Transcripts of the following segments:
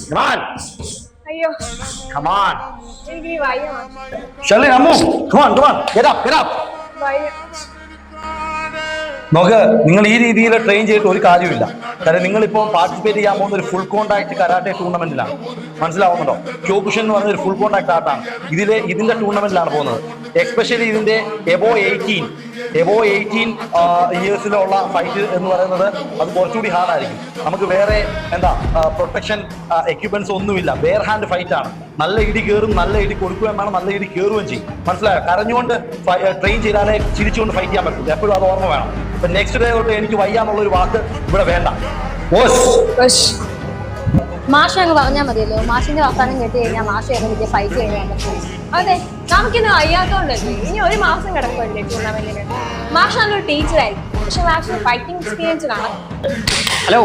Come on. അയ്യോ Come on. എനിക്ക് ഈ വയ്യ Shelly, Ammu. Come on, come on. Get up, get up. വയ്യ. നോക്ക്, നിങ്ങൾ ഈ രീതിയിൽ ട്രെയിൻ ചെയ്തിട്ട് ഒരു കാര്യമില്ല. കാരണം നിങ്ങളിപ്പോൾ പാർട്ടിസിപ്പേറ്റ് ചെയ്യാൻ പോകുന്ന ഒരു ഫുൾ കോൺടാക്ട് കരാട്ടെ ടൂർണമെന്റിലാണ്. മനസ്സിലാവുന്നുണ്ടോ? ക്യോകുഷൻ എന്ന് പറയുന്ന ഒരു ഫുൾ കോൺടാക്ട് ആർട്ടാണ്. ഇതിന്റെ ടൂർണമെന്റിലാണ് പോകുന്നത്. എസ്പെഷ്യലി ഇതിന്റെ എബോ 18 ഇയേഴ്സിലുള്ള ഫൈറ്റ് എന്ന് പറയുന്നത് അത് കുറച്ചുകൂടി ഹാർഡായിരിക്കും. നമുക്ക് വേറെ പ്രൊട്ടക്ഷൻ എക്യുപ്മെന്റ്സ് ഒന്നുമില്ല. ബെയർ ഹാൻഡ് ഫൈറ്റ് ആണ്. നല്ല ഇടി കയറും, നല്ല ഇടി കൊടുക്കുകയും വേണം, നല്ല ഇടി കയറുകയും ചെയ്യും. മനസ്സിലായോ? കരഞ്ഞുകൊണ്ട് ട്രെയിൻ ചെയ്താലേ ചിരിച്ചുകൊണ്ട് ഫൈറ്റ് ചെയ്യാൻ പറ്റും. എപ്പോഴും അത് ഓർമ്മ വേണം. ഇപ്പൊ നെക്സ്റ്റ് ഡേ തൊട്ട് എനിക്ക് വയ്യാന്നുള്ളൊരു വാക്ക് ഇവിടെ വേണ്ട. മാഷ് അങ്ങ് പറഞ്ഞാൽ മതിയല്ലോ. മാഷിന്റെ വർത്താനം കേട്ട് കഴിഞ്ഞാൽ മാഷ് വലിയ ഫൈറ്റ് ചെയ്യാൻ പറ്റും. അതെ, നമുക്കിന്ന് വയ്യാത്തോണ്ടല്ലേ. ഇനി ഒരു മാസം കിടക്കുമല്ലേ ടൂർണമെന്റിന്. മാഷ് നല്ലൊരു ടീച്ചറായിരിക്കും, പക്ഷെ മാഷിന് ഫൈറ്റിംഗ് എക്സ്പീരിയൻസ് കാണാം. ഹലോ,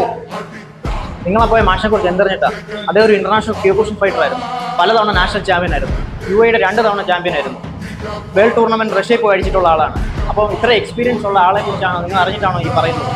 നിങ്ങളപ്പോൾ മാഷിനെ കുറിച്ച് എന്തറിഞ്ഞിട്ടാ? അദ്ദേഹം ഒരു ഇന്റർനാഷണൽ ക്യോകുഷൻ ഫൈറ്റർ ആയിരുന്നു. പലതവണ നാഷണൽ ചാമ്പ്യൻ ആയിരുന്നു. UAE 2 തവണ ചാമ്പ്യൻ ആയിരുന്നു. വേൾഡ് ടൂർണമെന്റ് റഷ്യയിൽ പോയി അടിച്ചിട്ടുള്ള ആളാണ്. അപ്പോൾ ഇത്ര എക്സ്പീരിയൻസ് ഉള്ള ആളെ കുറിച്ചാണോ നിങ്ങൾ അറിഞ്ഞിട്ടാണോ ഈ പറയുന്നത്?